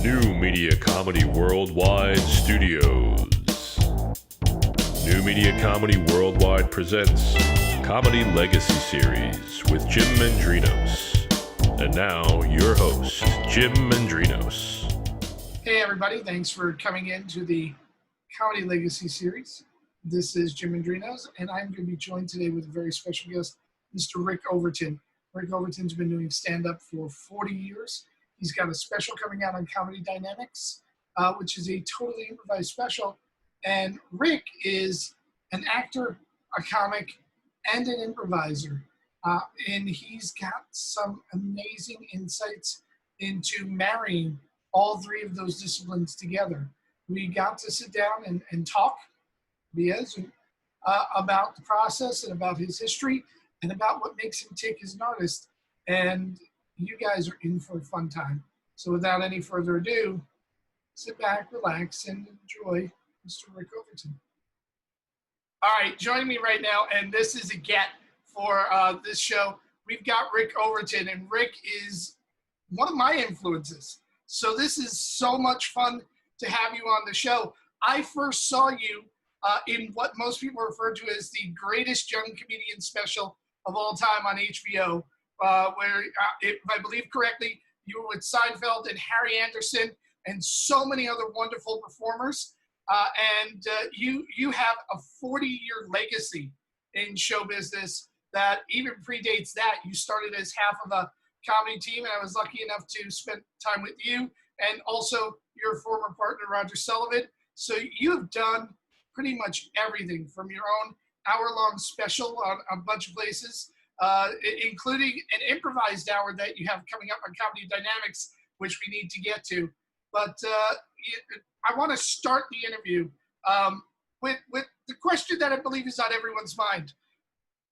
New Media Comedy Worldwide Studios. New Media Comedy Worldwide presents Comedy Legacy Series with Jim Mendrinos. And now, your host, Jim Mendrinos. Hey everybody, thanks for coming in to the Comedy Legacy Series. This is Jim Mendrinos, and I'm going to be joined today with a very special guest, Mr. Rick Overton. Rick Overton's been doing stand-up for 40 years. He's got a special coming out on Comedy Dynamics, which is a totally improvised special. And Rick is an actor, a comic, and an improviser. And he's got some amazing insights into marrying all three of those disciplines together. We got to sit down and talk via Zoom about the process and about his history and about what makes him tick as an artist. And you guys are in for a fun time. So without any further ado, sit back, relax, and enjoy Mr. Rick Overton. All right, joining me right now, and this is a get for this show, we've got Rick Overton, and Rick is one of my influences. So this is so much fun to have you on the show. I first saw you in what most people refer to as the greatest young comedian special of all time on HBO, where, if I believe correctly, you were with Seinfeld and Harry Anderson and so many other wonderful performers. You have a 40-year legacy in show business that even predates that. You started as half of a comedy team, and I was lucky enough to spend time with you and also your former partner, Roger Sullivan. So you've done pretty much everything from your own hour-long special on a bunch of places, including an improvised hour that you have coming up on Comedy Dynamics, which we need to get to. But I want to start the interview with the question that I believe is on everyone's mind.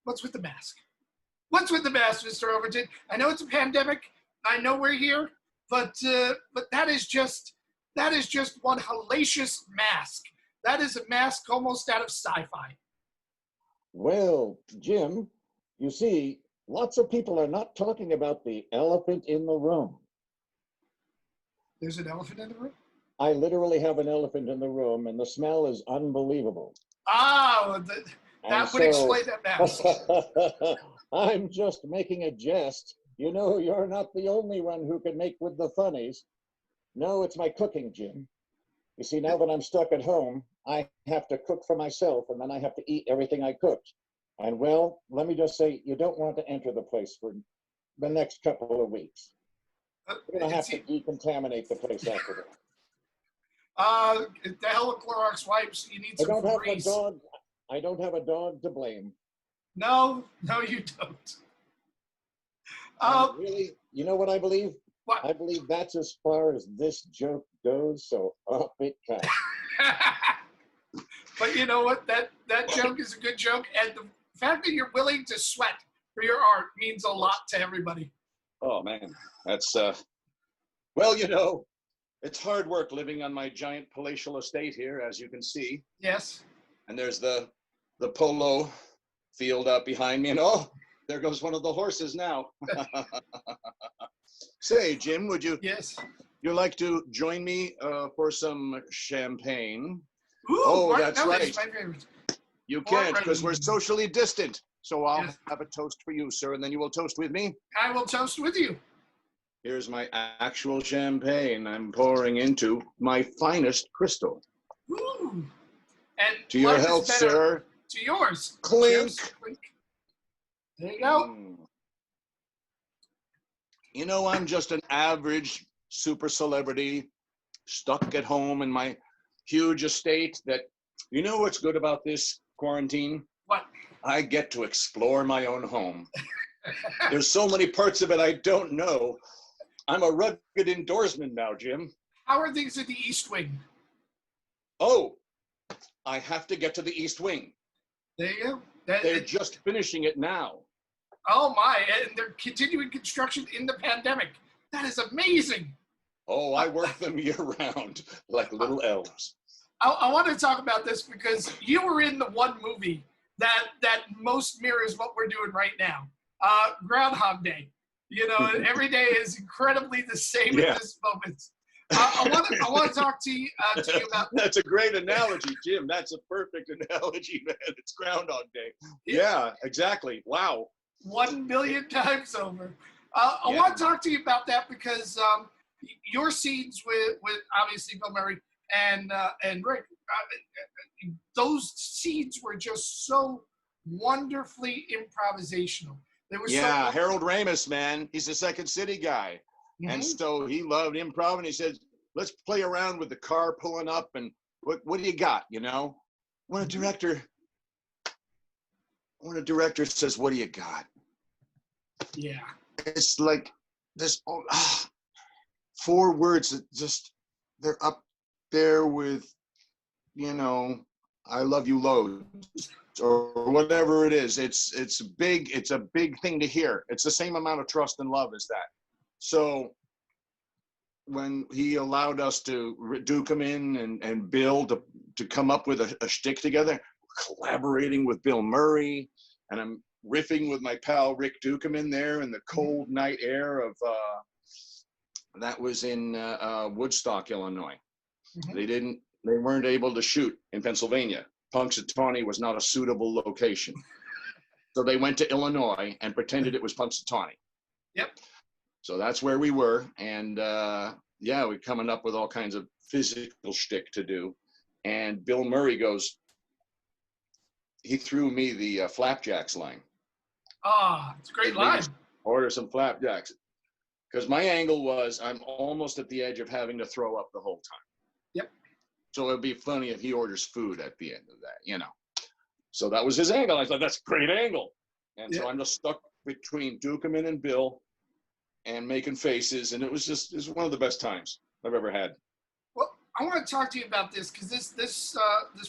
What's with the mask? What's with the mask, Mr. Overton? I know it's a pandemic. I know we're here, but that is just one hellacious mask. That is a mask almost out of sci-fi. Well, Jim, you see, lots of people are not talking about the elephant in the room. There's an elephant in the room? I literally have an elephant in the room, and the smell is unbelievable. Oh, that would explain that mask. I'm just making a jest. You know, you're not the only one who can make with the funnies. No, it's my cooking, Jim. You see, now that I'm stuck at home, I have to cook for myself, and then I have to eat everything I cooked. And, well, let me just say, you don't want to enter the place for the next couple of weeks. You're going to have to decontaminate the place after that. The hell with Clorox wipes. You need some grease. I don't have a dog to blame. No, you don't. Really, you know what I believe? What? I believe that's as far as this joke goes, so up it comes. But you know what? That joke is a good joke, and the fact that you're willing to sweat for your art means a lot to everybody. Oh, man, that's, well, you know, it's hard work living on my giant palatial estate here, as you can see. Yes. And there's the polo field out behind me, and oh, there goes one of the horses now. Say, Jim, would you like to join me for some champagne? Ooh, that's right. My favorite. You can't, because we're socially distant. So I'll have a toast for you, sir, and then you will toast with me. I will toast with you. Here's my actual champagne I'm pouring into my finest crystal. Ooh. And to your health, sir. To yours. Clink. Cheers. Clink. There you go. You know, I'm just an average super celebrity stuck at home in my huge estate that, you know what's good about this quarantine? What? I get to explore my own home. There's so many parts of it I don't know. I'm a rugged indoorsman now, Jim. How are things at the East Wing? Oh, I have to get to the East Wing. There you go. They're just finishing it now. Oh my, and they're continuing construction in the pandemic. That is amazing. Oh, I work them year round like little elves. I want to talk about this because you were in the one movie that most mirrors what we're doing right now, Groundhog Day. You know, every day is incredibly the same at this moment. I want to talk to you about. That's a great analogy, Jim. That's a perfect analogy, man. It's Groundhog Day. Yeah, exactly. Wow. 1 million times over. I Yeah. want to talk to you about that because your scenes with obviously Bill Murray and Rick, those scenes were just so wonderfully improvisational. They were Yeah, so Harold Ramis, man. He's a Second City guy. And so he loved improv, and he said, let's play around with the car pulling up, and what do you got, you know? When a director says, what do you got? Yeah. It's like this 4 words that just, they're up there with, you know, I love you loads, or whatever it is. It's a big thing to hear. It's the same amount of trust and love as that. So when he allowed us to duke him in and Bill to come up with a shtick together, collaborating with Bill Murray, and I'm riffing with my pal Rick Dukeman in there in the cold night air of that was in Woodstock, Illinois. They weren't able to shoot in Pennsylvania. Punxsutawney was not a suitable location. So they went to Illinois and pretended it was Punxsutawney. Yep. So that's where we were. And yeah, we're coming up with all kinds of physical shtick to do. And Bill Murray he threw me the flapjacks line. Ah, it's a great line. Order some flapjacks. Because my angle was I'm almost at the edge of having to throw up the whole time. Yep. So it'd be funny if he orders food at the end of that, you know. So that was his angle. I thought, that's a great angle. And so I'm just stuck between Dukeman and Bill and making faces. And it was one of the best times I've ever had. Well, I want to talk to you about this because this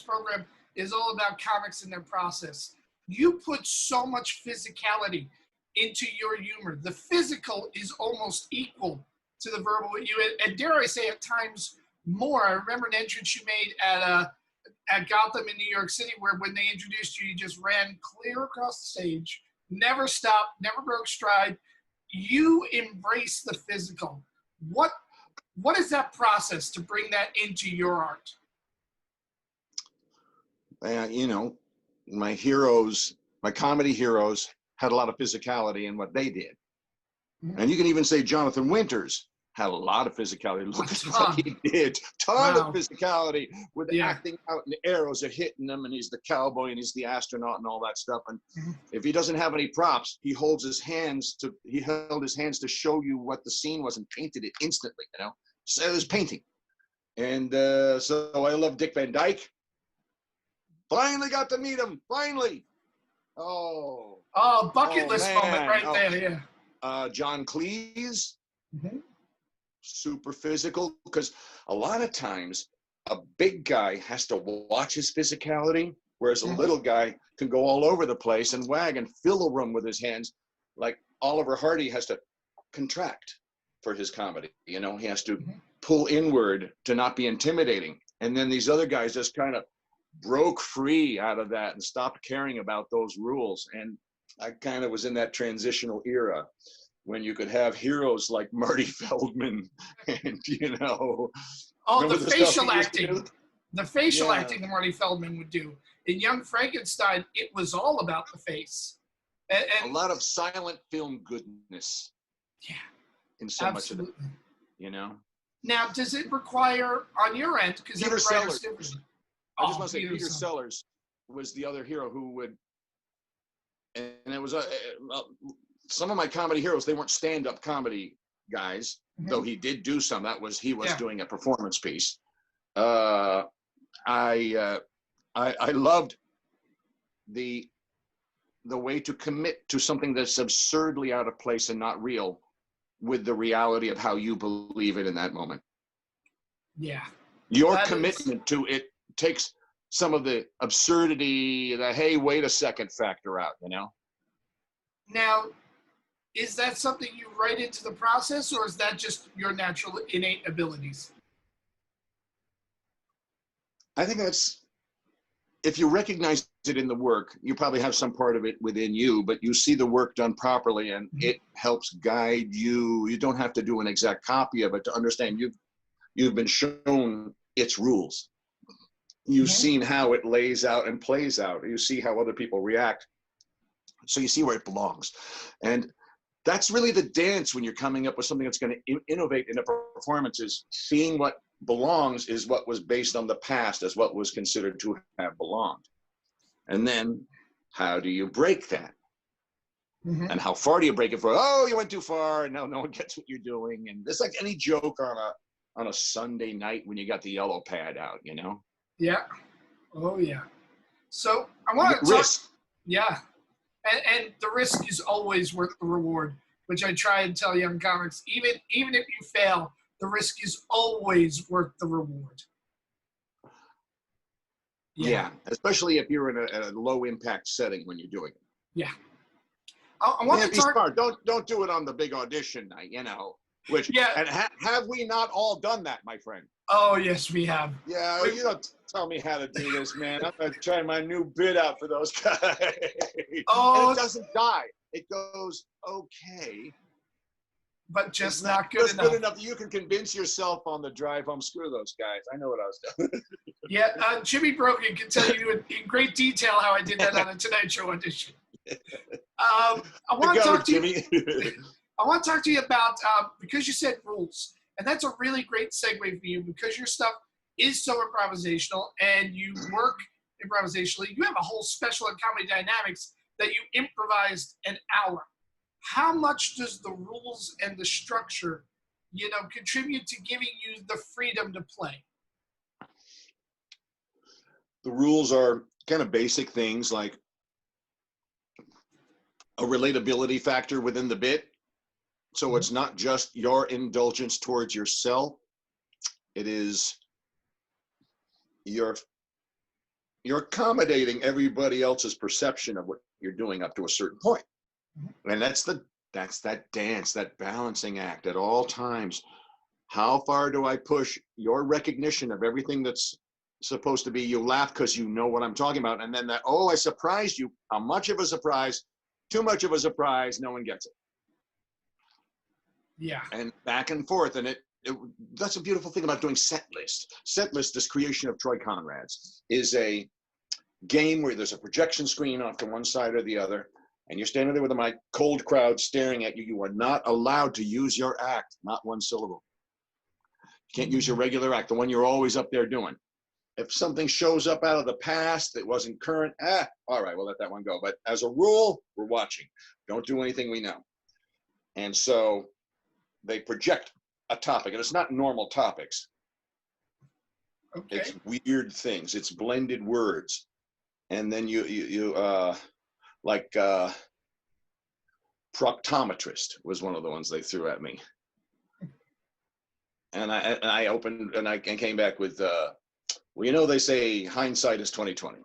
program is all about comics and their process. You put so much physicality into your humor. The physical is almost equal to the verbal. And dare I say, at times more. I remember an entrance you made at Gotham in New York City, where when they introduced you, you just ran clear across the stage, never stopped, never broke stride. You embrace the physical. What is that process to bring that into your art? You know, my comedy heroes had a lot of physicality in what they did. And you can even say Jonathan Winters had a lot of physicality. Look at what he did. Ton of physicality with acting out, and the arrows are hitting him, and he's the cowboy and he's the astronaut and all that stuff. And if he doesn't have any props, he held his hands to show you what the scene was and painted it instantly, you know. So it was painting. And so I love Dick Van Dyke. Finally got to meet him. Finally. Bucket list moment right there. Yeah. John Cleese. Super physical, because a lot of times a big guy has to watch his physicality, whereas a little guy can go all over the place and wag and fill a room with his hands. Like Oliver Hardy has to contract for his comedy. You know, he has to pull inward to not be intimidating. And then these other guys just kind of broke free out of that and stopped caring about those rules. And I kind of was in that transitional era when you could have heroes like Marty Feldman and, you know. The facial acting. The facial acting that Marty Feldman would do. In Young Frankenstein, it was all about the face. And a lot of silent film goodness. Yeah. In so much of it, you know. Now, does it require, on your end, because Peter Sellers. I just want to say Peter Sellers was the other hero who would, and it was some of my comedy heroes, they weren't stand-up comedy guys, though he did do some. He was doing a performance piece. I loved the way to commit to something that's absurdly out of place and not real with the reality of how you believe it in that moment. Yeah. Your commitment to it takes some of the absurdity, the hey, wait a second factor out, you know? Now, is that something you write into the process, or is that just your natural innate abilities? I think that's, if you recognize it in the work, you probably have some part of it within you, but you see the work done properly and it helps guide you. You don't have to do an exact copy of it to understand. you've been shown its rules. You've seen how it lays out and plays out. You see how other people react. So you see where it belongs. And that's really the dance when you're coming up with something that's going to innovate in a performance, is seeing what belongs is what was based on the past as what was considered to have belonged. And then how do you break that? And how far do you break it for? Oh, you went too far, and now no one gets what you're doing. And it's like any joke on a Sunday night when you got the yellow pad out, you know? Yeah. Oh, yeah. So I want to talk. Risk. Yeah. And the risk is always worth the reward, which I try and tell young comics. Even if you fail, the risk is always worth the reward. Yeah. Especially if you're in a low impact setting when you're doing it. Yeah. I want to Be talk. smart. Don't do it on the big audition night, you know. Which and have we not all done that, my friend? Oh yes, we have. Yeah, you don't tell me how to do this, man. I'm gonna try my new bit out for those guys. Oh, and it doesn't die. It goes okay, but just it's not good just enough. good enough that you can convince yourself on the drive home. Screw those guys. I know what I was doing. Yeah, Jimmy Brogan can tell you in great detail how I did that on a Tonight Show audition. I want to talk to Jimmy. I want to talk to you about, because you said rules, and that's a really great segue for you because your stuff is so improvisational and you work improvisationally. You have a whole special in Comedy Dynamics that you improvised an hour. How much does the rules and the structure, contribute to giving you the freedom to play? The rules are kind of basic things like a relatability factor within the bit. So it's not just your indulgence towards yourself. It is you're accommodating everybody else's perception of what you're doing up to a certain point. And that's that dance, that balancing act at all times. How far do I push your recognition of everything that's supposed to be, you laugh because you know what I'm talking about, and then that, oh, I surprised you. How much of a surprise? Too much of a surprise, no one gets it. Yeah. And back and forth. And that's a beautiful thing about doing set list. Set list, this creation of Troy Conrad's, is a game where there's a projection screen off to one side or the other, and you're standing there with a mic, cold crowd staring at you. You are not allowed to use your act, not one syllable. You can't use your regular act, the one you're always up there doing. If something shows up out of the past that wasn't current, all right, we'll let that one go. But as a rule, we're watching. Don't do anything we know. And so they project a topic, and it's not normal topics. Okay. It's weird things. It's blended words. And then you proctometrist was one of the ones they threw at me. And I opened and I came back with, well, they say hindsight is 20/20.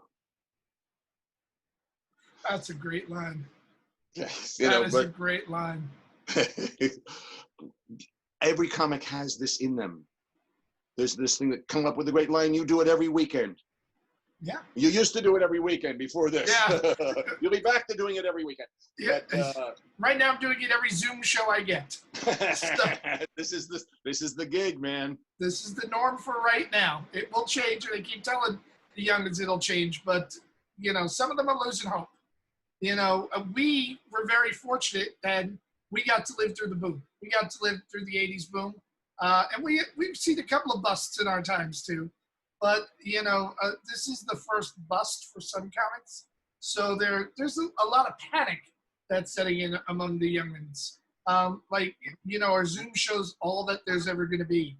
That's a great line. Yeah, That is a great line. Every comic has this in them. There's this thing that come up with a great line. You do it every weekend. Yeah. You used to do it every weekend before this. Yeah. You'll be back to doing it every weekend. Yeah. But, right now I'm doing it every Zoom show I get. This is the gig, man. This is the norm for right now. It will change, and I keep telling the youngins it'll change, but some of them are losing hope. We were very fortunate that we got to live through the boom. We got to live through the 80s boom. And we've seen a couple of busts in our times too. But, this is the first bust for some comics. So there's a lot of panic that's setting in among the youngins. Our Zoom shows all that there's ever going to be.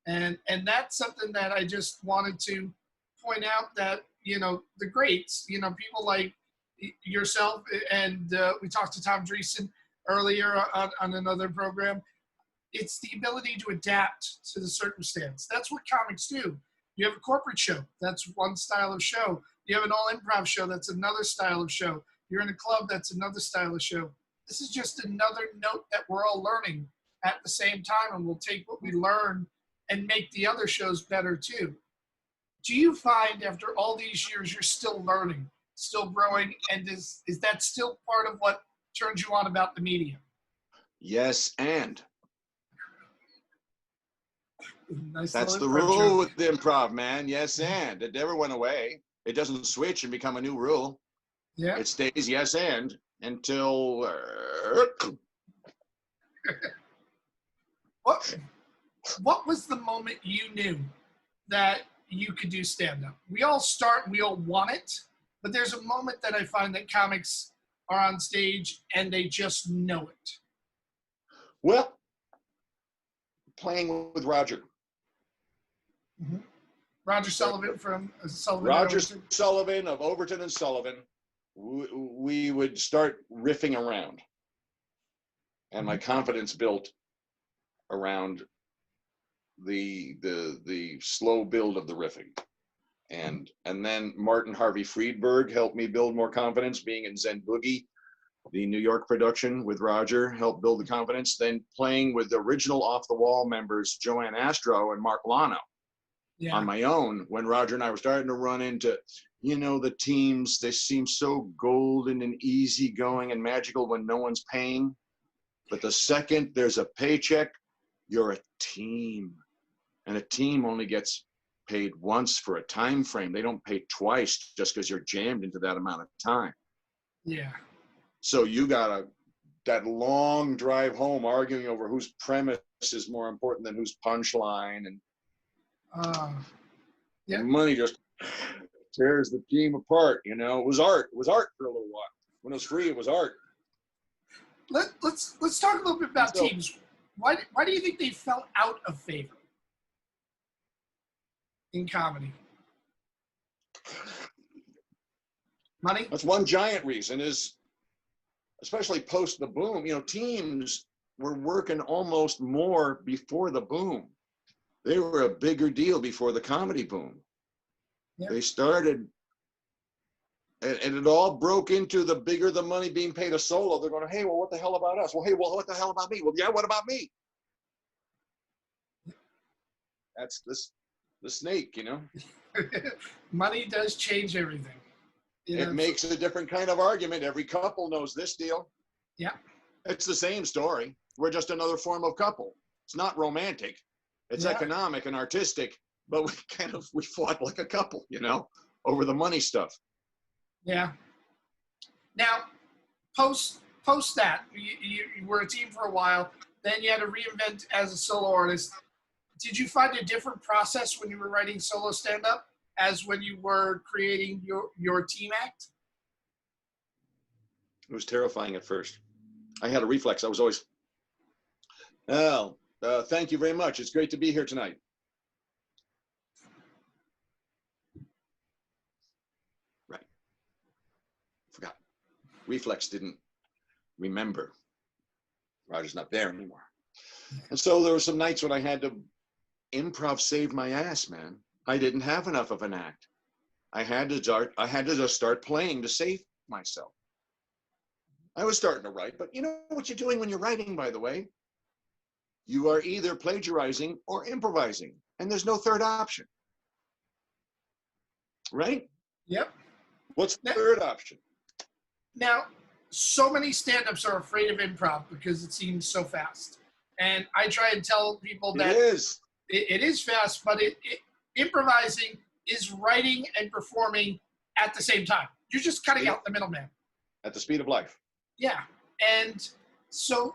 And that's something that I just wanted to point out that, the greats, people like yourself, and we talked to Tom Dreesen earlier on another program. It's the ability to adapt to the circumstance. That's what comics do. You have a corporate show. That's one style of show. You have an all-improv show. That's another style of show. You're in a club. That's another style of show. This is just another note that we're all learning at the same time, and we'll take what we learn and make the other shows better too. Do you find after all these years you're still learning, still growing, and is that still part of what turns you on about the medium? Yes, and Nice That's the little improv rule joke. with improv, man. Yes, and it never went away. It doesn't switch and become a new rule. Yeah. It stays yes and until What was the moment you knew that you could do stand-up? We all want it, but there's a moment that I find that comics are on stage and they just know it. well, playing with Roger. Mm-hmm. Roger Sullivan from Sullivan. Roger Overton. Sullivan of Overton and Sullivan. We would start riffing around, and my confidence built around the slow build of the riffing, and then Martin Harvey Friedberg helped me build more confidence. Being in Zen Boogie, the New York production with Roger, helped build the confidence. Then playing with the original Off the Wall members, Joanne Astro and Mark Lano, Yeah. on my own, when Roger and I were starting to run into, the teams, they seem so golden and easygoing and magical when no one's paying. But the second there's a paycheck, you're a team. And a team only gets paid once for a time frame. They don't pay twice just because you're jammed into that amount of time. Yeah. So you got that long drive home arguing over whose premise is more important than whose punchline, and Yeah. and money just tears the team apart. It was art. It was art for a little while. When it was free, it was art. Let's talk a little bit about So- teams. Why do you think they fell out of favor in comedy? Money? That's one giant reason is, especially post the boom, teams were working almost more before the boom. They were a bigger deal before the comedy boom. Yeah. They started, and it all broke into the bigger the money being paid a solo. They're going, hey, well, what the hell about us? Well, hey, well, what the hell about me? Well, yeah, what about me? That's the snake, Money does change everything. It makes a different kind of argument. Every couple knows this deal. Yeah. It's the same story. We're just another form of couple. It's not romantic. It's Yeah. economic and artistic, but we fought like a couple, over the money stuff. Yeah. Now, post that, you were a team for a while. Then you had to reinvent as a solo artist. Did you find a different process when you were writing solo stand-up as when you were creating your team act? It was terrifying at first. I had a reflex. I was always, thank you very much. It's great to be here tonight. Right. Forgot. Reflex didn't remember. Roger's not there anymore. And so there were some nights when I had to improv save my ass, man. I didn't have enough of an act. I had to just start playing to save myself. I was starting to write, but you know what you're doing when you're writing, by the way? You are either plagiarizing or improvising, and there's no third option. Right? Yep. What's the third option? Now, so many stand-ups are afraid of improv because it seems so fast. And I try and tell people that It is. it is fast, but improvising is writing and performing at the same time. You're just cutting out the middleman. At the speed of life. Yeah. And so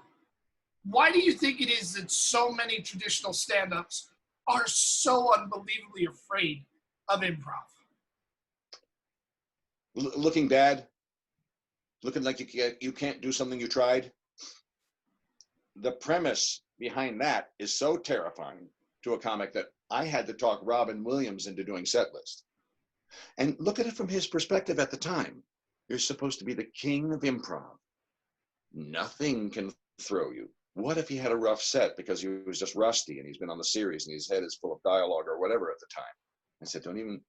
why do you think it is that so many traditional stand-ups are so unbelievably afraid of improv? Looking bad, looking like you can't do something you tried. The premise behind that is so terrifying to a comic that I had to talk Robin Williams into doing set list. And look at it from his perspective at the time. You're supposed to be the king of improv. Nothing can throw you. What if he had a rough set because he was just rusty and he's been on the series and his head is full of dialogue or whatever at the time? I said, don't even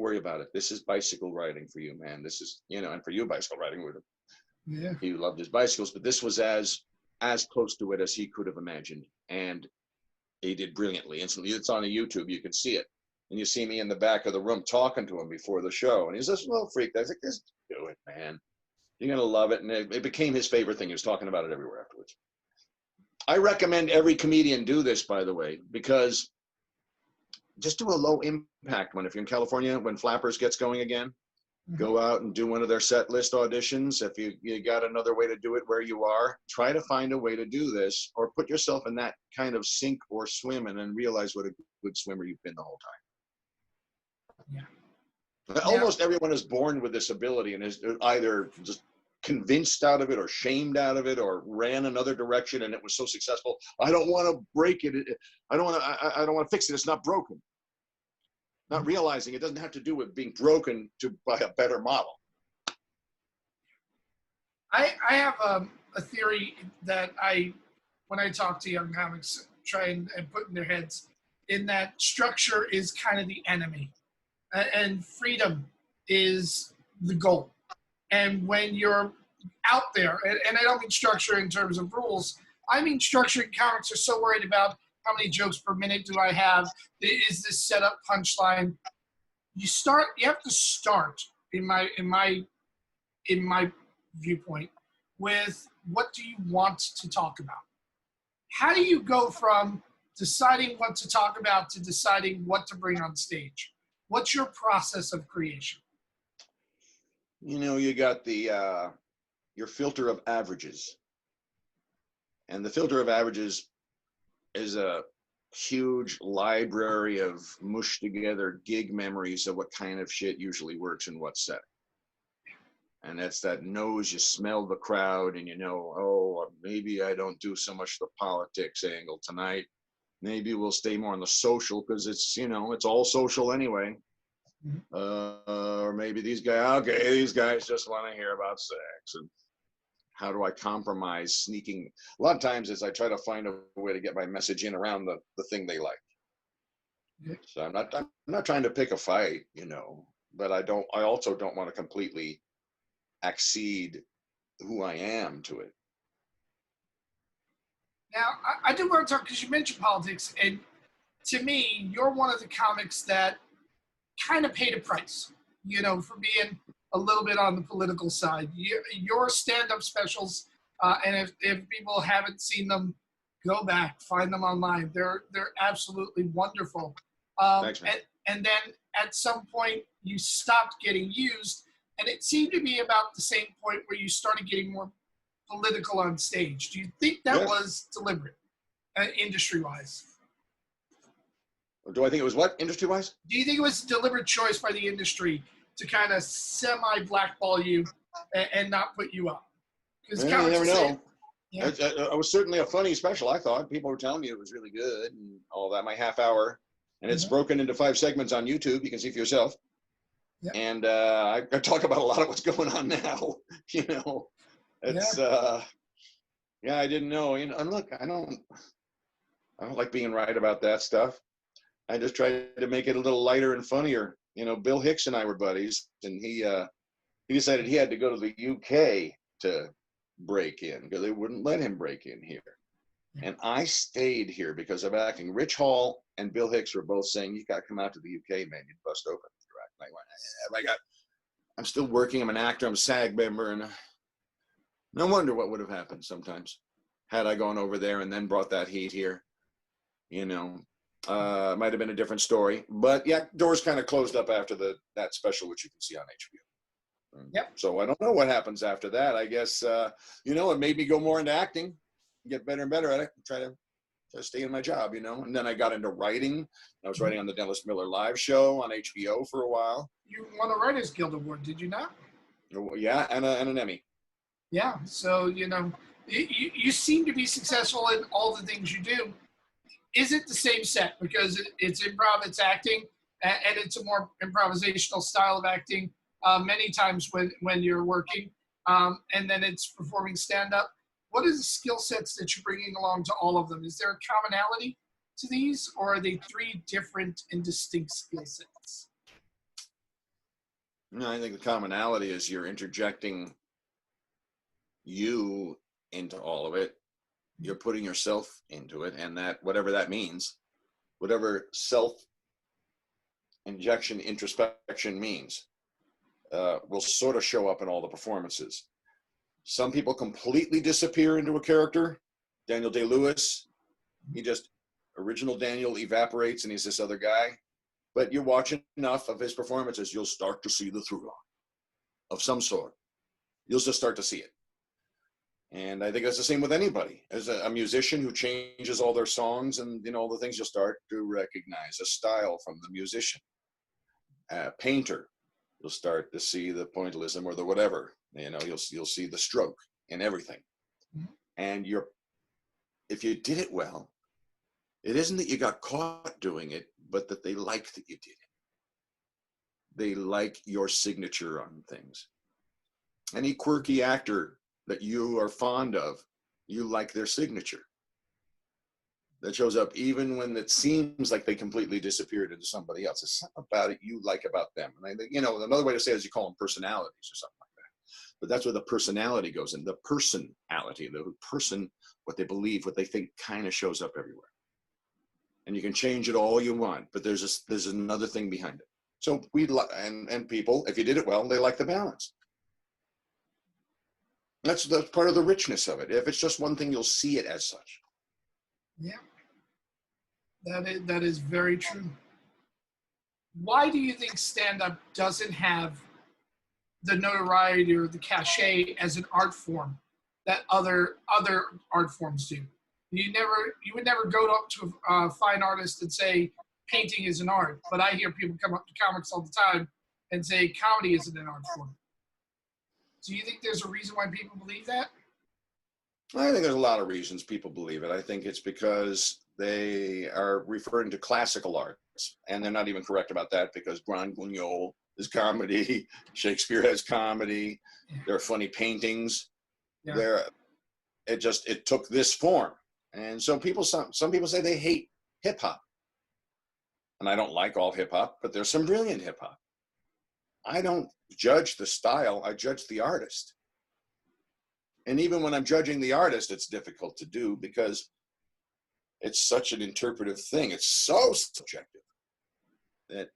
worry about it. This is bicycle riding for you, man. This is, and for you, bicycle riding with him. Yeah. He loved his bicycles, but this was as close to it as he could have imagined. And he did brilliantly. Instantly, it's on a YouTube. You can see it. And you see me in the back of the room talking to him before the show. And he's this little freak. I was like, just do it, man. You're going to love it. And it became his favorite thing. He was talking about it everywhere afterwards. I recommend every comedian do this, by the way, because just do a low impact one. If you're in California, when Flappers gets going again, go out and do one of their set list auditions. If you got another way to do it where you are, try to find a way to do this, or put yourself in that kind of sink or swim, and then realize what a good swimmer you've been the whole time. Yeah. Almost everyone is born with this ability and is either just convinced out of it or shamed out of it or ran another direction and it was so successful. I don't want to break it. I don't want to fix it. It's not broken. Not realizing it doesn't have to do with being broken to buy a better model. I have a theory that when I talk to young comics, try and put in their heads, in that structure is kind of the enemy, and freedom is the goal. And when you're out there, and I don't mean structure in terms of rules, I mean structure in comics are so worried about how many jokes per minute do I have? Is this setup punchline? You have to start, in my viewpoint, with what do you want to talk about? How do you go from deciding what to talk about to deciding what to bring on stage? What's your process of creation? You got your filter of averages. And the filter of averages is a huge library of mushed together gig memories of what kind of shit usually works in what setting. And that's that nose, you smell the crowd and oh, maybe I don't do so much the politics angle tonight. Maybe we'll stay more on the social because it's, it's all social anyway. Or maybe these guys just want to hear about sex. And how do I compromise sneaking? A lot of times is I try to find a way to get my message in around the thing they like. So I'm not trying to pick a fight, but I also don't want to completely accede who I am to it. Now, I do want to talk, because you mentioned politics, and to me, you're one of the comics that kind of paid a price, for being a little bit on the political side. Your stand-up specials, and if people haven't seen them, go back, find them online. They're absolutely wonderful. Thanks, man. And then at some point, you stopped getting used, and it seemed to be about the same point where you started getting more political on stage. Do you think that was deliberate, industry-wise? Do I think it was what, industry-wise? Do you think it was a deliberate choice by the industry to kind of semi-blackball you and not put you up? Because you never know. It was certainly a funny special, I thought. People were telling me it was really good and all that, my half hour. And it's broken into 5 segments on YouTube. You can see for yourself. Yeah. And I talk about a lot of what's going on now. It's I didn't know. And look, I don't like being right about that stuff. I just tried to make it a little lighter and funnier. Bill Hicks and I were buddies, and he decided he had to go to the UK to break in because they wouldn't let him break in here. And I stayed here because of acting. Rich Hall and Bill Hicks were both saying, "You got to come out to the UK, man. You'd bust open." I'm still working. I'm an actor. I'm a SAG member, and no wonder what would have happened sometimes had I gone over there and then brought that heat here. It might have been a different story, but doors kind of closed up after that special, which you can see on HBO. Yep. So I don't know what happens after that. I guess it made me go more into acting, get better and better at it, try to stay in my job, And then I got into writing. I was writing on the Dennis Miller Live show on HBO for a while. You won a Writers Guild Award, did you not? Yeah, and an Emmy. Yeah, so you seem to be successful in all the things you do. Is it the same set? Because it's improv, it's acting, and it's a more improvisational style of acting many times when you're working, and then it's performing stand-up. What are the skill sets that you're bringing along to all of them? Is there a commonality to these, or are they 3 different and distinct skill sets? No, I think the commonality is you're interjecting you into all of it. You're putting yourself into it, and that, whatever that means, whatever self-injection, introspection means, will sort of show up in all the performances. Some people completely disappear into a character. Daniel Day-Lewis, original Daniel evaporates and he's this other guy. But you watch enough of his performances, you'll start to see the through line of some sort. You'll just start to see it. And I think that's the same with anybody. As a musician who changes all their songs and, you know, all the things, you'll start to recognize a style from the musician. A painter, you'll start to see the pointillism or the whatever. You know, you'll see the stroke in everything. And if you did it well, it isn't that you got caught doing it, but that they like that you did it. They like your signature on things. Any quirky actor that you are fond of, you like their signature. That shows up even when it seems like they completely disappeared into somebody else. There's something about it you like about them. And I think, you know, another way to say it is you call them personalities or something like that. But that's where the personality goes in. The personality, the person, what they believe, what they think kind of shows up everywhere. And you can change it all you want, but there's another thing behind it. So and people, if you did it well, they like the balance. That's part of the richness of it. If it's just one thing, you'll see it as such. Yeah, that is very true. Why do you think stand-up doesn't have the notoriety or the cachet as an art form that other art forms do? You would never go up to a fine artist and say painting is an art, but I hear people come up to comics all the time and say comedy isn't an art form. Do you think there's a reason why people believe that? I think there's a lot of reasons people believe it. I think it's because they are referring to classical arts, and they're not even correct about that, because Grand Guignol is comedy, Shakespeare has comedy, there are funny paintings. Yeah. It took this form. And some people say they hate hip hop. And I don't like all hip hop, but there's some brilliant hip hop. I don't judge the style, I judge the artist. And even when I'm judging the artist, it's difficult to do because it's such an interpretive thing. It's so subjective that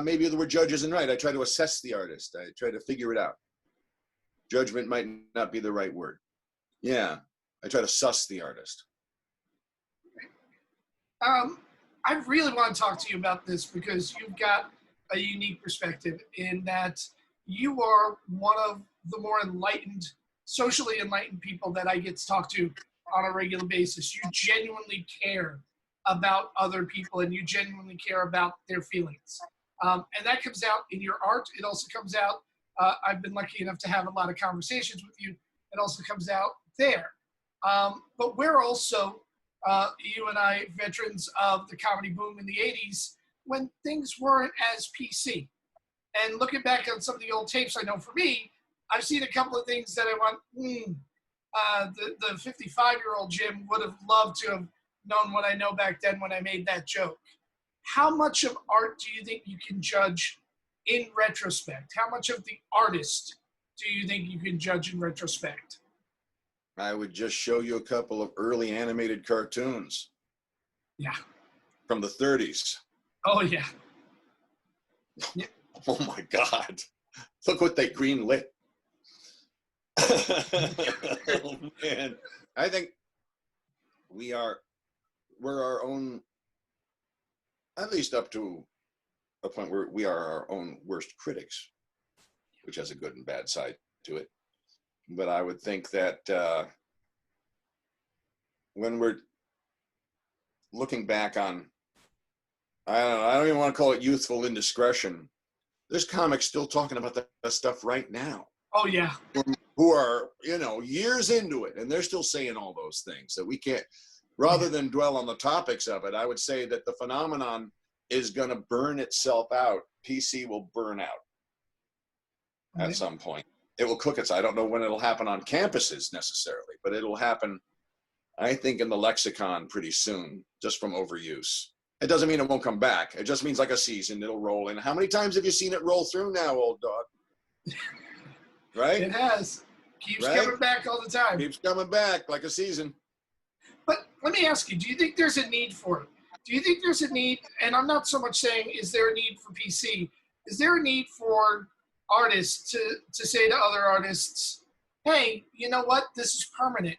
maybe the word judge isn't right. I try to assess the artist. I try to figure it out. Judgment might not be the right word. Yeah, I try to suss the artist. I really want to talk to you about this because you've got a unique perspective in that you are one of the more enlightened, socially enlightened people that I get to talk to on a regular basis. You genuinely care about other people and you genuinely care about their feelings. And that comes out in your art. It also comes out, I've been lucky enough to have a lot of conversations with you. It also comes out there. But we're also, you and I, veterans of the comedy boom in the 80s when things weren't as PC. And looking back on some of the old tapes, I know for me, I've seen a couple of things that I went, the 55-year-old Jim would have loved to have known what I know back then when I made that joke. How much of art do you think you can judge in retrospect? How much of the artist do you think you can judge in retrospect? I would just show you a couple of early animated cartoons. Yeah. From the 30s. Oh, yeah. Yeah. Oh, my God. Look what they green lit. Oh, man. I think we're our own, at least up to a point where we are our own worst critics, which has a good and bad side to it. But I would think that when we're looking back on, I don't even want to call it youthful indiscretion. There's comics still talking about that stuff right now. Oh, yeah. Who are, years into it, and they're still saying all those things that we can't, rather than dwell on the topics of it, I would say that the phenomenon is going to burn itself out. PC will burn out at some point. It will cook itself. I don't know when it'll happen on campuses necessarily, but it'll happen, I think, in the lexicon pretty soon, just from overuse. It doesn't mean it won't come back. It just means like a season, it'll roll in. How many times have you seen it roll through now, old dog? Right? It has. Keeps coming back all the time. Keeps coming back like a season. But let me ask you, do you think there's a need for it? Do you think there's a need, and I'm not so much saying is there a need for PC, is there a need for artists to say to other artists, hey, you know what, this is permanent.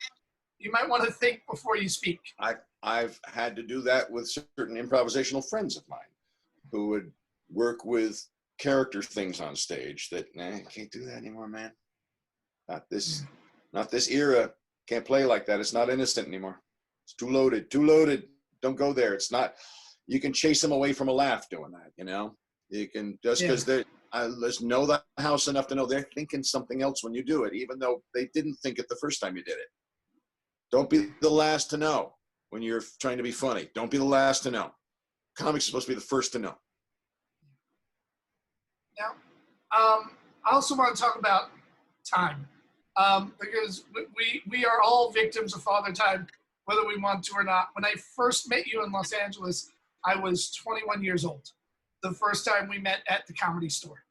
You might want to think before you speak. I've had to do that with certain improvisational friends of mine who would work with character things on stage that, I can't do that anymore, man. Not this era. Can't play like that. It's not innocent anymore. It's too loaded. Don't go there. It's not, you can chase them away from a laugh doing that, you know? You can, just because let's know the house enough to know they're thinking something else when you do it, even though they didn't think it the first time you did it. Don't be the last to know when you're trying to be funny. Don't be the last to know. Comics are supposed to be the first to know. Now, I also want to talk about time, because we are all victims of Father Time, whether we want to or not. When I first met you in Los Angeles, I was 21 years old. The first time we met at the Comedy Store.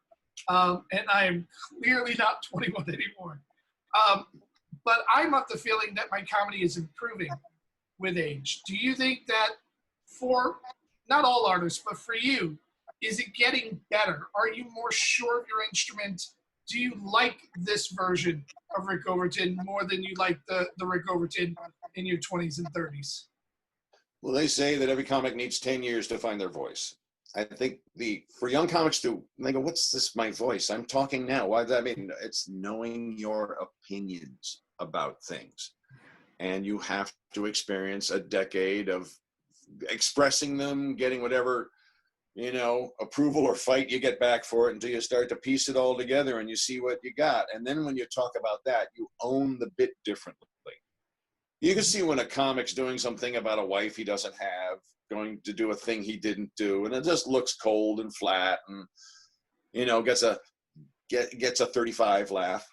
And I am clearly not 21 anymore. But I'm of the feeling that my comedy is improving with age. Do you think that for, not all artists, but for you, is it getting better? Are you more sure of your instrument? Do you like this version of Rick Overton more than you like the Rick Overton in your 20s and 30s? Well, they say that every comic needs 10 years to find their voice. I think for young comics they go, what's this, my voice? I'm talking now. Why does that mean? It's knowing your opinions about things. And you have to experience a decade of expressing them, getting whatever, approval or fight you get back for it until you start to piece it all together and you see what you got. And then when you talk about that, you own the bit differently. You can see when a comic's doing something about a wife he doesn't have, going to do a thing he didn't do, and it just looks cold and flat, and gets a 35 laugh.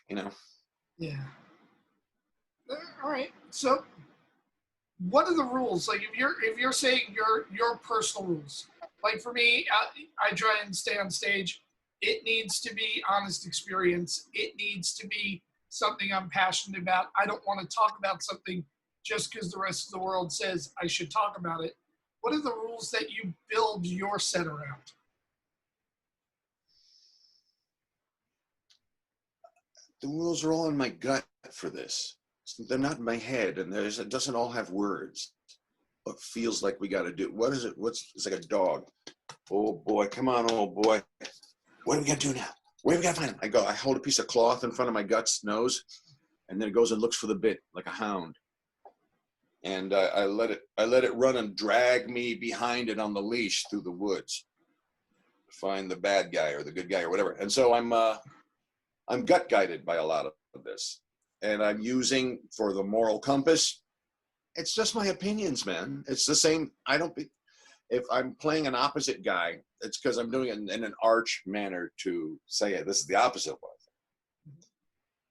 Yeah. All right. So, what are the rules? Like, if you're saying your personal rules, like for me, I try and stay on stage. It needs to be honest experience. It needs to be something I'm passionate about. I don't want to talk about something just because the rest of the world says I should talk about it. What are the rules that you build your set around? The rules are all in my gut for this. They're not in my head, and it doesn't all have words. What feels like we got to do? What is it? It's like a dog. Oh boy, come on, old boy. What are we gonna do now? Where we gotta find him? I hold a piece of cloth in front of my gut's nose, and then it goes and looks for the bit like a hound. And I let it run and drag me behind it on the leash through the woods to find the bad guy or the good guy or whatever. And so I'm gut guided by a lot of this, and I'm using for the moral compass. It's just my opinions, man. It's the same. If I'm playing an opposite guy, it's because I'm doing it in an arch manner to say, hey, this is the opposite of what I think.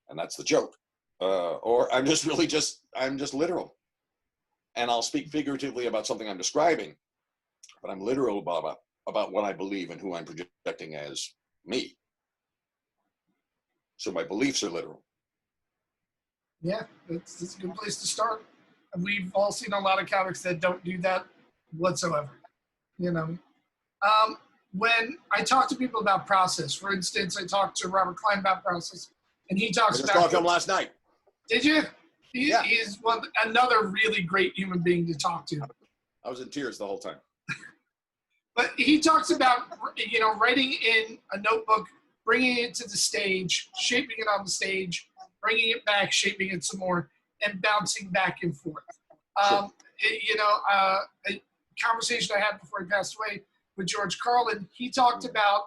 And that's the joke. Or I'm just literal. And I'll speak figuratively about something I'm describing, but I'm literal about what I believe and who I'm projecting as me. So my beliefs are literal. Yeah, that's a good place to start. We've all seen a lot of comics that don't do that whatsoever. When I talk to people about process, for instance, I talked to Robert Klein about process, and he talks about. I just talked to him last night. Did you? Yeah. He's another really great human being to talk to. I was in tears the whole time. But he talks about, writing in a notebook, bringing it to the stage, shaping it on the stage, bringing it back, shaping it some more, and bouncing back and forth. Sure. A conversation I had before he passed away with George Carlin, he talked about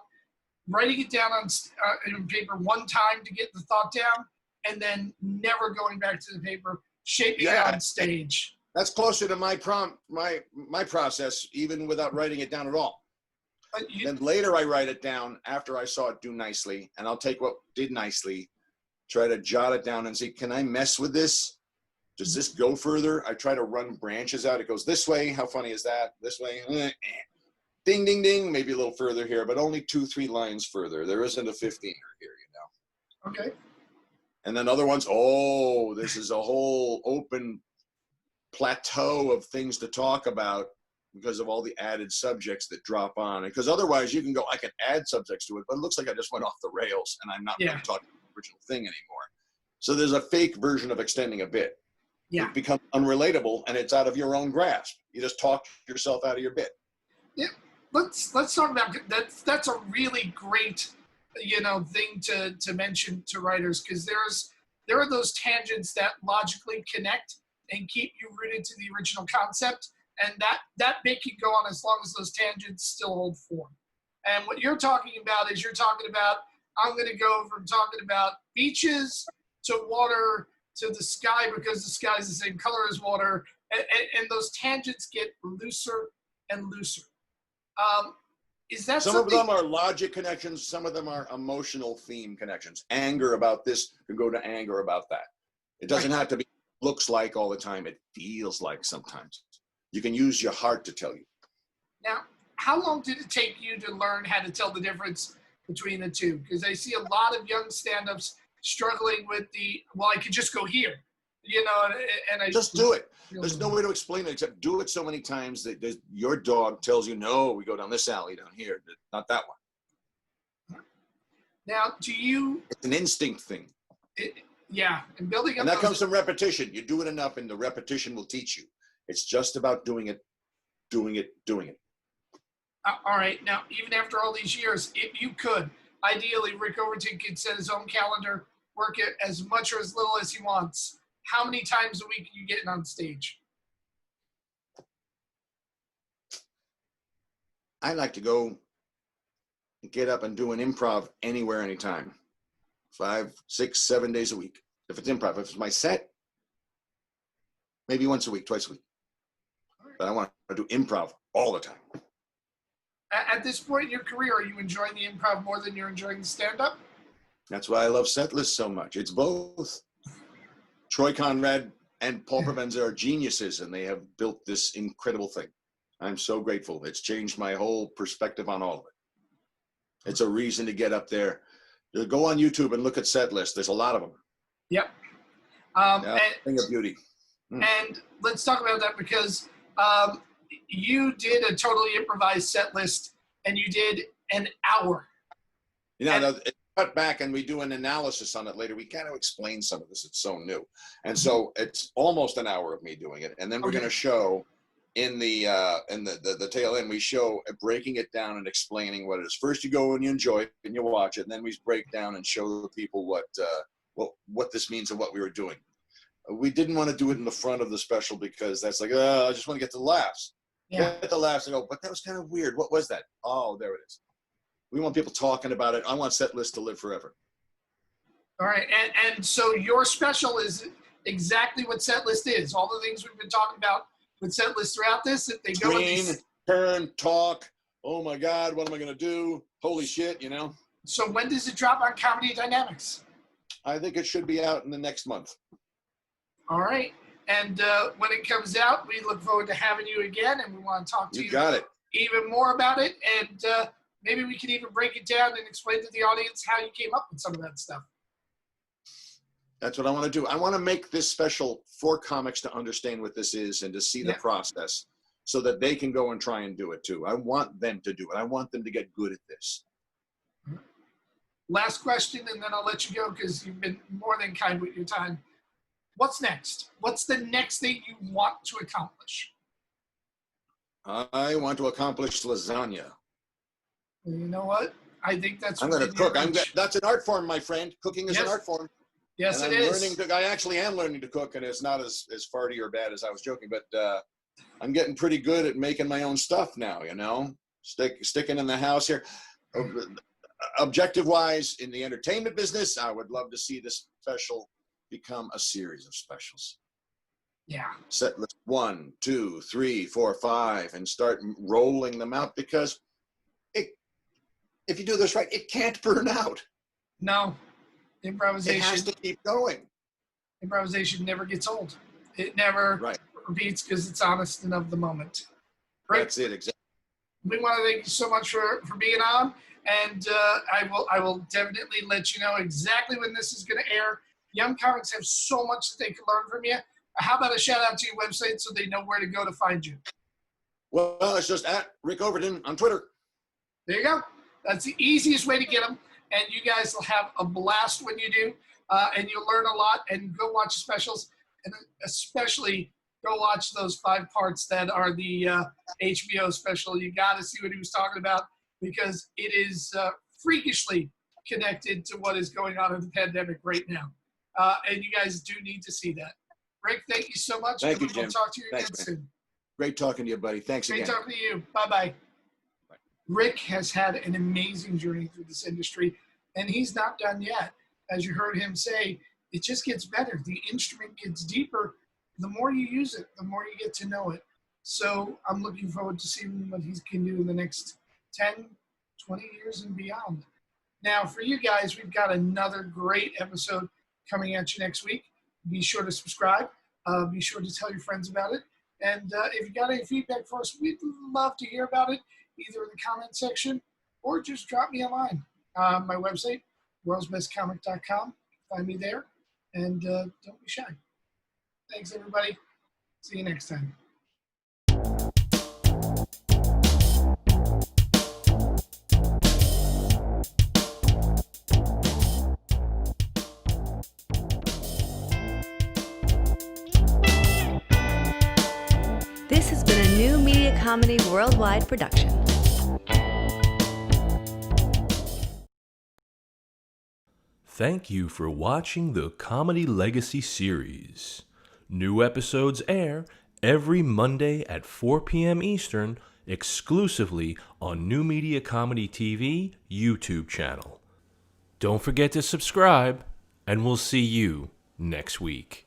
writing it down on paper one time to get the thought down, and then never going back to the paper, shaping it on stage. That's closer to my my process, even without writing it down at all. Then later I write it down after I saw it do nicely, and I'll take what did nicely, try to jot it down and see, can I mess with this? Does this go further? I try to run branches out. It goes this way. How funny is that? This way. Ding, ding, ding. Maybe a little further here, but only 2-3 lines further. There isn't a 15er here, Okay. And then other ones, this is a whole open plateau of things to talk about because of all the added subjects that drop on. Because otherwise you can go, I can add subjects to it, but it looks like I just went off the rails and I'm not really talking the original thing anymore. So there's a fake version of extending a bit. Yeah. It becomes unrelatable and it's out of your own grasp. You just talk yourself out of your bit. Yeah. Let's talk about that's a really great thing to mention to writers, because there are those tangents that logically connect and keep you rooted to the original concept, and that bit can go on as long as those tangents still hold form. And what you're talking about is I'm going to go from talking about beaches to water to the sky because the sky is the same color as water, and those tangents get looser and looser. Is that some something? of them are logic connections, some of them are emotional theme connections. Anger about this can go to anger about that. It doesn't have to be looks like all the time. It feels like sometimes. You can use your heart to tell you. Now, how long did it take you to learn how to tell the difference between the two? Because I see a lot of young stand-ups struggling with I could just go here, and I just do it. There's no way to explain it except do it so many times that your dog tells you, no, we go down this alley down here, not that one. Now, it's an instinct thing. And building up. And that comes from repetition. You do it enough and the repetition will teach you. It's just about doing it. All right. Now, even after all these years, if you could, ideally, Rick Overton could set his own calendar, work it as much or as little as he wants. How many times a week are you getting on stage? I like to go get up and do an improv anywhere, anytime. 5, 6, 7 days a week. If it's improv, if it's my set, maybe once a week, twice a week. But I want to do improv all the time. At this point in your career, are you enjoying the improv more than you're enjoying the stand-up? That's why I love set lists so much. It's both. Troy Conrad and Paul Provenza are geniuses, and they have built this incredible thing. I'm so grateful. It's changed my whole perspective on all of it. It's a reason to get up there. Go on YouTube and look at set lists. There's a lot of them. Yep. Thing of beauty. And let's talk about that because you did a totally improvised set list, and you did an hour. It's cut back, and we do an analysis on it later. We kind of explain some of this. It's so new. And so it's almost an hour of me doing it. And then we're going to show in the tail end, we show breaking it down and explaining what it is. First, you go and you enjoy it and you watch it. And then we break down and show the people what this means and what we were doing. We didn't want to do it in the front of the special because that's like, I just want to get the laughs. Yeah. Get the laughs and go, but that was kind of weird. What was that? Oh, there it is. We want people talking about it. I want set lists to live forever. All right. And so your special is exactly what set list is. All the things we've been talking about with set lists throughout this, if they go Screen, turn, talk. Oh my God, what am I going to do? Holy shit, So when does it drop on Comedy Dynamics? I think it should be out in the next month. All right. And when it comes out, we look forward to having you again, and we want to talk to you even more about it. And maybe we can even break it down and explain to the audience how you came up with some of that stuff. That's what I want to do. I want to make this special for comics to understand what this is and to see the process so that they can go and try and do it too. I want them to do it. I want them to get good at this. Last question, and then I'll let you go because you've been more than kind with your time. What's next? What's the next thing you want to accomplish? I want to accomplish lasagna. You know what? I think that's. I'm going to cook. That's an art form, my friend. Cooking is an art form. Yes, and it is. I actually am learning to cook, and it's not as farty or bad as I was joking, but I'm getting pretty good at making my own stuff now, sticking in the house here. Objective-wise, in the entertainment business, I would love to see this special become a series of specials. Yeah. Set list 1, 2, 3, 4, 5, and start rolling them out because if you do this right, it can't burn out. No. Improvisation. It has to keep going. Improvisation never gets old. It never repeats because it's honest and of the moment. Right? That's it, exactly. We want to thank you so much for being on, and I will definitely let you know exactly when this is going to air. Young comics have so much that they can learn from you. How about a shout out to your website so they know where to go to find you? Well, it's just at Rick Overton on Twitter. There you go. That's the easiest way to get them. And you guys will have a blast when you do. And you'll learn a lot and go watch the specials. and especially go watch those 5 parts that are the HBO special. You got to see what he was talking about because it is freakishly connected to what is going on in the pandemic right now. And you guys do need to see that. Rick, thank you so much. Thank you, We'll Jim. talk to you Thanks, again man. soon. Great talking to you, buddy. Thanks Great again. talking to you. Bye-bye. Rick has had an amazing journey through this industry, and he's not done yet. As you heard him say, it just gets better. The instrument gets deeper. The more you use it, the more you get to know it. So I'm looking forward to seeing what he can do in the next 10, 20 years and beyond. Now, for you guys, we've got another great episode coming at you next week. Be sure to subscribe. Be sure to tell your friends about it. And if you got any feedback for us, we'd love to hear about it, either in the comment section or just drop me a line. My website, worldsbestcomic.com. Find me there. And don't be shy. Thanks, everybody. See you next time. This has been a New Media Comedy Worldwide production. Thank you for watching the Comedy Legacy series. New episodes air every Monday at 4 p.m. Eastern, exclusively on New Media Comedy TV YouTube channel. Don't forget to subscribe, and we'll see you next week.